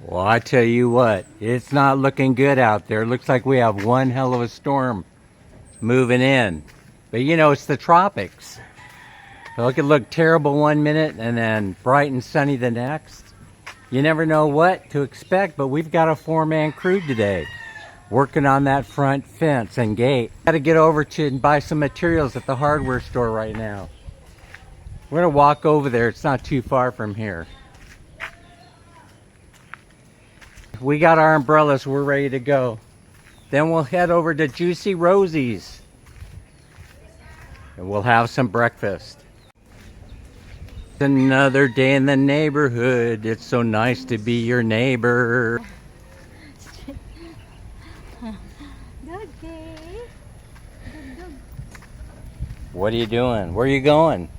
Well, I tell you what, it's not looking good out there. Looks like we have one hell of a storm moving in. But you know, it's the tropics. So it could look terrible one minute and then bright and sunny the next. You never know what to expect, but we've got a 4-man crew today working on that front fence and gate. Got to get over to and buy some materials at the hardware store right now. We're gonna walk over there. It's not too far from here. We got our umbrellas. We're ready to go. Then we'll head over to Juicy Rosie's and we'll have some breakfast. Another day in the neighborhood. It's so nice to be your neighbor. What are you doing? Where are you going?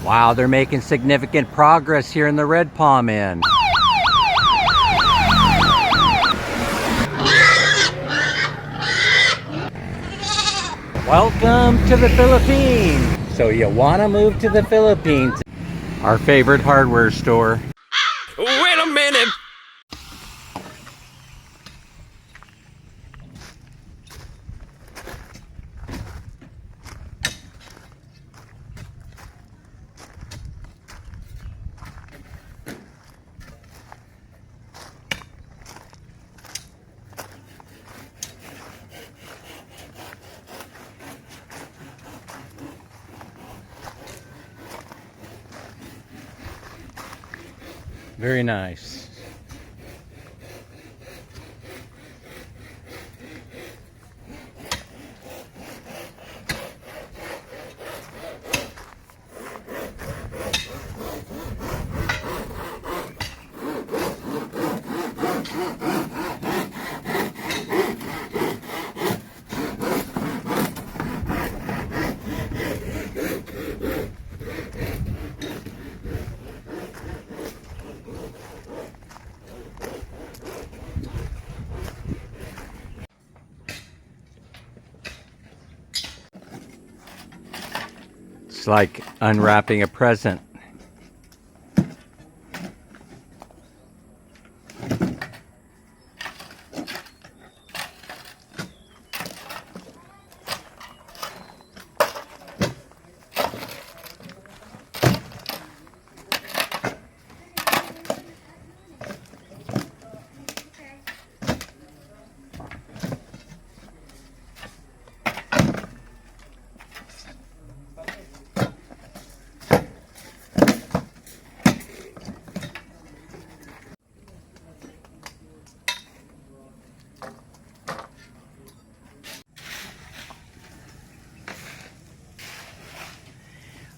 Wow, they're making significant progress here in the Red Palm Inn. Welcome to the Philippines. So you want to move to the Philippines? Our favorite hardware store. Wait a minute! Very nice. It's like unwrapping a present.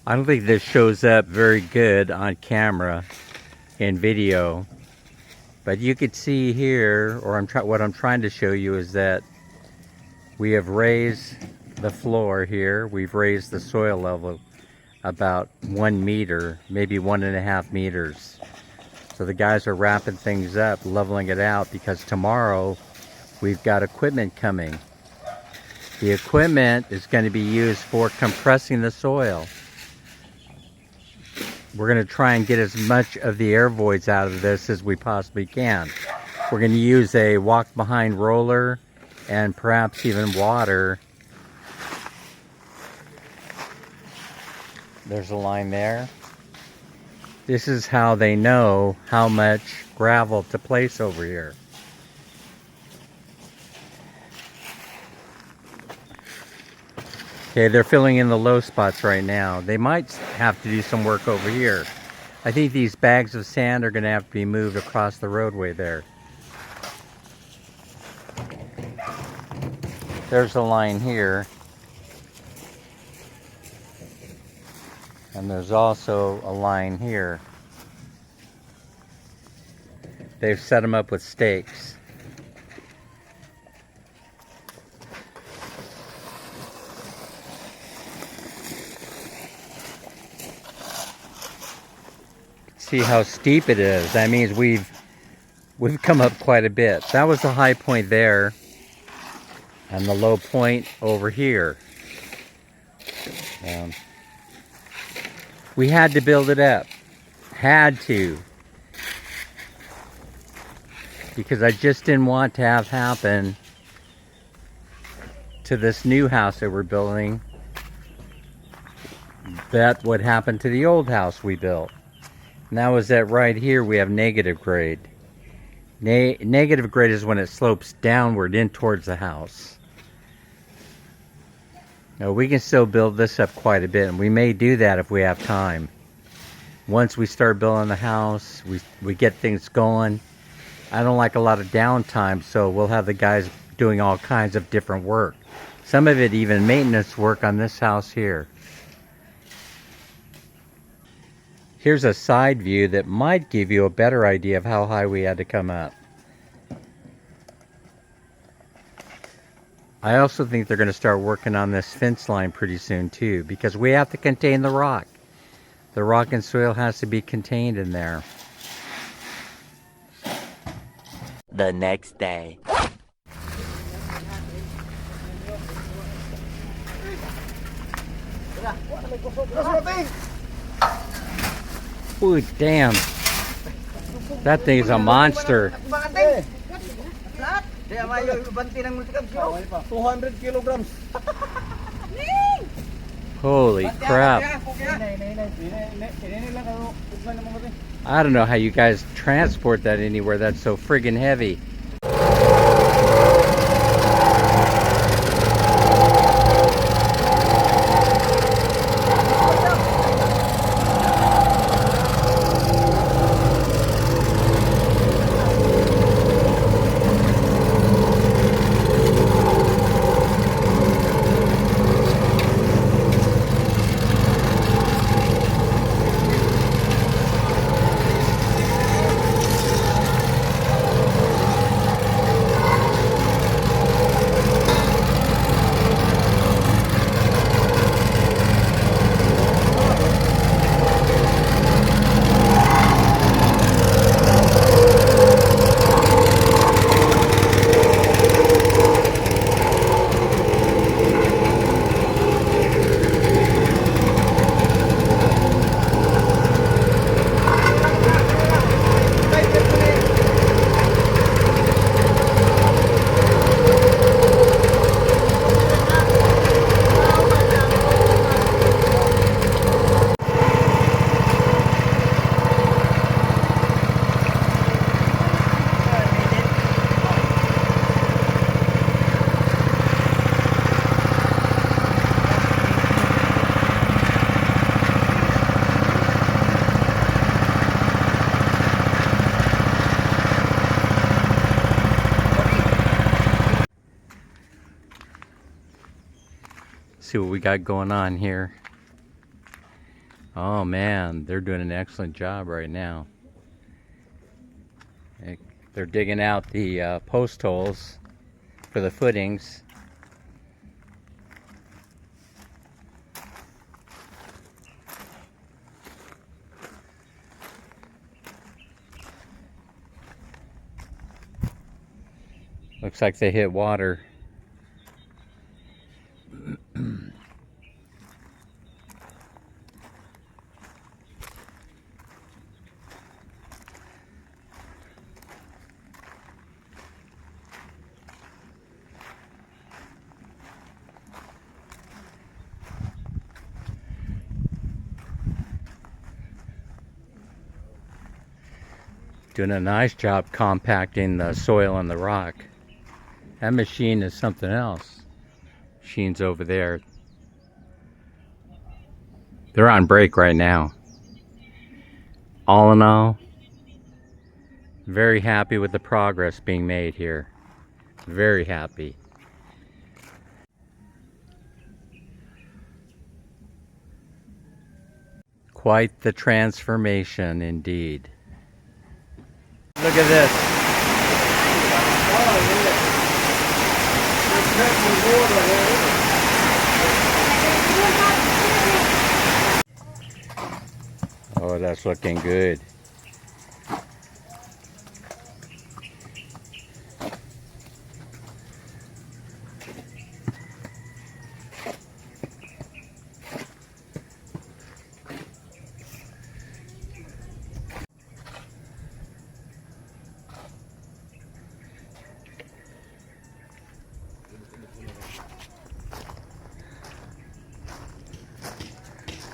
I don't think this shows up very good on camera in video, but you could see here, or what I'm trying to show you is that we have raised the floor here. We've raised the soil level about 1 meter, maybe 1.5 meters. So the guys are wrapping things up, leveling it out, because tomorrow we've got equipment coming. The equipment is going to be used for compressing the soil. We're going to try and get as much of the air voids out of this as we possibly can. We're going to use a walk-behind roller and perhaps even water. There's a line there. This is how they know how much gravel to place over here. Okay, they're filling in the low spots right now. They might have to do some work over here. I think these bags of sand are going to have to be moved across the roadway there. There's a line here. And there's also a line here. They've set them up with stakes. See how steep it is. That means we've come up quite a bit. That was the high point there and the low point over here. We had to build it up. Had to. because I just didn't want to have happen to this new house that we're building that would happen to the old house we built. And that was that right here we have negative grade. Negative grade is when it slopes downward in towards the house. Now we can still build this up quite a bit, and we may do that if we have time. Once we start building the house, we get things going. I don't like a lot of downtime, so we'll have the guys doing all kinds of different work. Some of it even maintenance work on this house here. Here's a side view that might give you a better idea of how high we had to come up. I also think they're going to start working on this fence line pretty soon too, because we have to contain the rock. The rock and soil has to be contained in there. The next day. Ooh, damn. That thing's a monster. 200 kilograms. Holy crap. I don't know how you guys transport that anywhere that's so friggin' heavy. See what we got going on here. Oh man, they're doing an excellent job right now. They're digging out the post holes for the footings. Looks like they hit water. Doing a nice job compacting the soil and the rock. That machine is something else. Machine's over there. They're on break right now. All in all, very happy with the progress being made here. Very happy. Quite the transformation indeed. Look at this. Oh, that's looking good.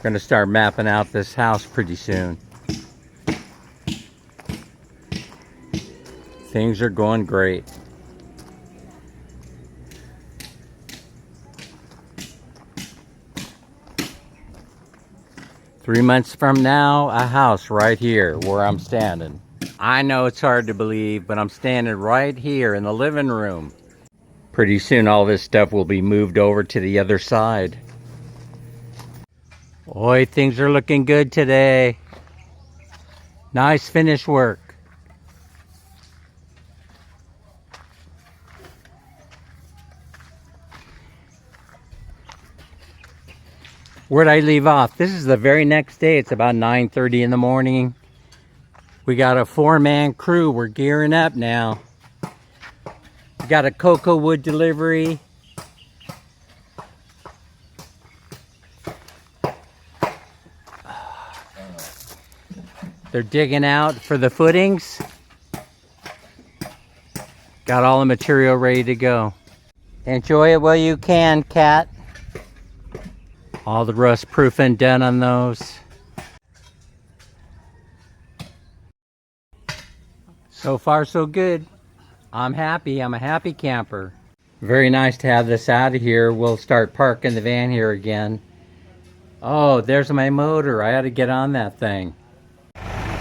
Gonna start mapping out this house pretty soon. Things are going great. Three months from now, a house right here where I'm standing. I know it's hard to believe, but I'm standing right here in the living room. Pretty soon all this stuff will be moved over to the other side. Boy, things are looking good today. Nice finish work. Where'd I leave off? This is the very next day. It's about 9:30 in the morning. We got a 4-man crew. We're gearing up now. We got a cocoa wood delivery. They're digging out for the footings. Got all the material ready to go. Enjoy it while you can, Cat. All the rust proofing done on those. So far so good. I'm happy. I'm a happy camper. Very nice to have this out of here. We'll start parking the van here again. Oh, there's my motor. I ought to get on that thing.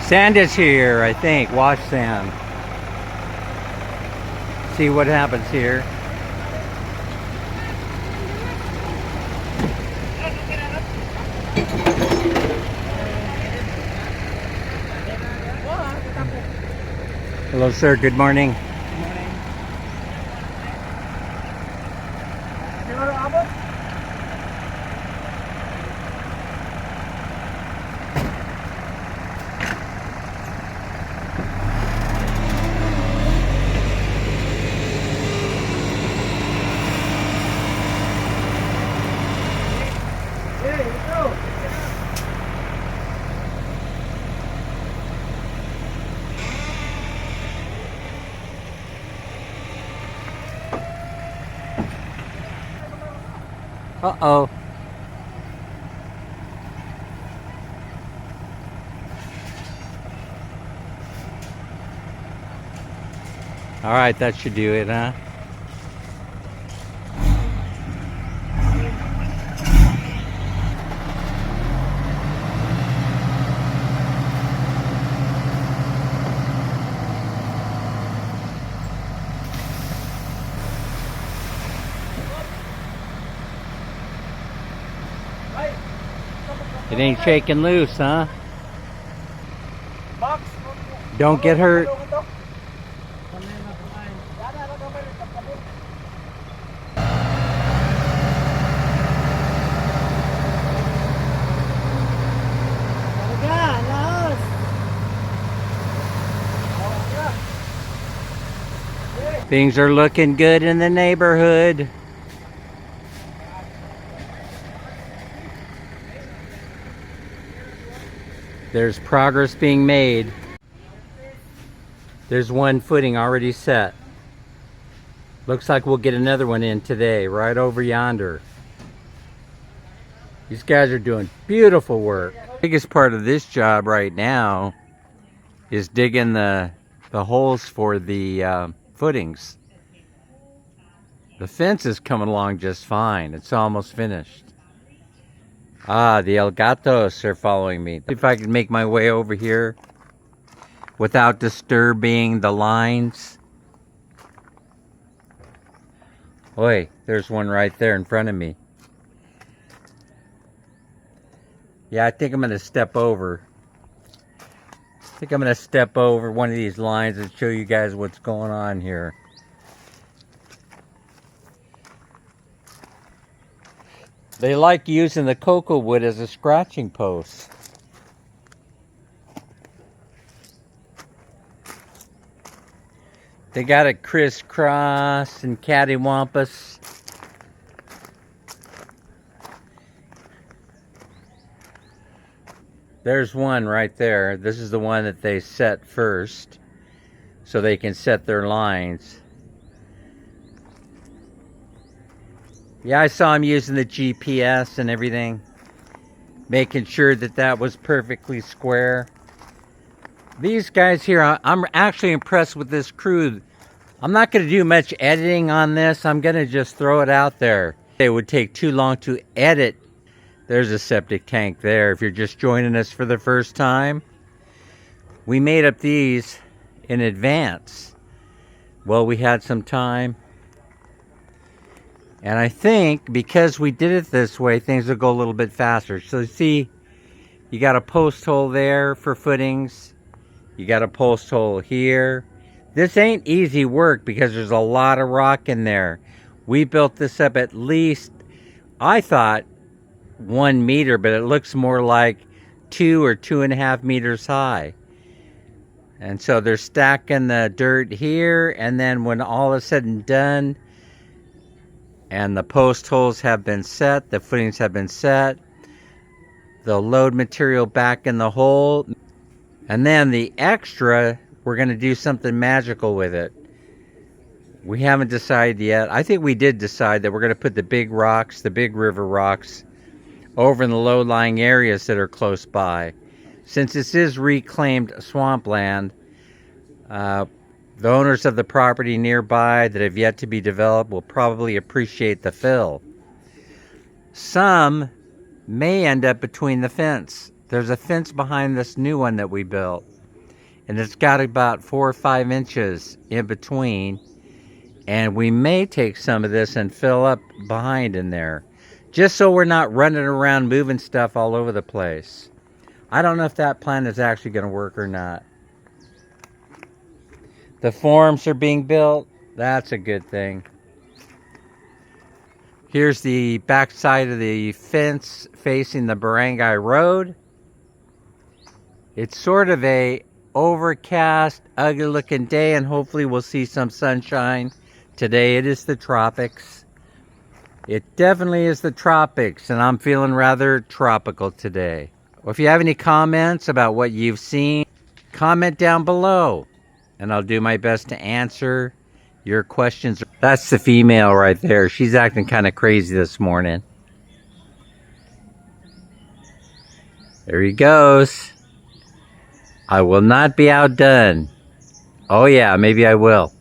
Sand is here, I think. Wash sand. See what happens here. Hello, sir. Good morning. Uh-oh. All right, that should do it, huh? It ain't shaking loose, huh? Don't get hurt. Things are looking good in the neighborhood. There's progress being made. There's one footing already set. Looks like we'll get another one in today, right over yonder. These guys are doing beautiful work. The biggest part of this job right now is digging the holes for the footings. The fence is coming along just fine. It's almost finished. Ah, the El Gatos are following me. If I can make my way over here without disturbing the lines. Oi, there's one right there in front of me. Yeah, I think I'm going to step over. I think I'm going to step over one of these lines and show you guys what's going on here. They like using the cocoa wood as a scratching post. They got it crisscross and cattywampus. There's one right there. This is the one that they set first so they can set their lines. Yeah, I saw him using the GPS and everything. making sure that that was perfectly square. These guys here, I'm actually impressed with this crew. I'm not going to do much editing on this. I'm going to just throw it out there. It would take too long to edit. There's a septic tank there if you're just joining us for the first time. We made up these in advance. Well, we had some time. And I think because we did it this way, things will go a little bit faster. So see, you got a post hole there for footings. You got a post hole here. This ain't easy work because there's a lot of rock in there. We built this up at least, I thought, 1 meter, but it looks more like 2 or 2.5 meters high. And so they're stacking the dirt here, and then when all is said and done, and the post holes have been set, the footings have been set, they'll load material back in the hole, and then the extra, we're going to do something magical with it. We haven't decided yet. I think we did decide that we're going to put the big rocks, the big river rocks, over in the low-lying areas that are close by. Since this is reclaimed swampland, the owners of the property nearby that have yet to be developed will probably appreciate the fill. Some may end up between the fence. There's a fence behind this new one that we built, and it's got about 4 or 5 inches in between, and we may take some of this and fill up behind in there, just so we're not running around moving stuff all over the place. I don't know if that plan is actually going to work or not. The forms are being built. That's a good thing. Here's the back side of the fence facing the Barangay Road. It's sort of a overcast, ugly looking day, and hopefully we'll see some sunshine. Today it is the tropics. It definitely is the tropics, and I'm feeling rather tropical today. Well, if you have any comments about what you've seen, comment down below, and I'll do my best to answer your questions. That's the female right there. She's acting kind of crazy this morning. There he goes. I will not be outdone. Oh yeah, maybe I will.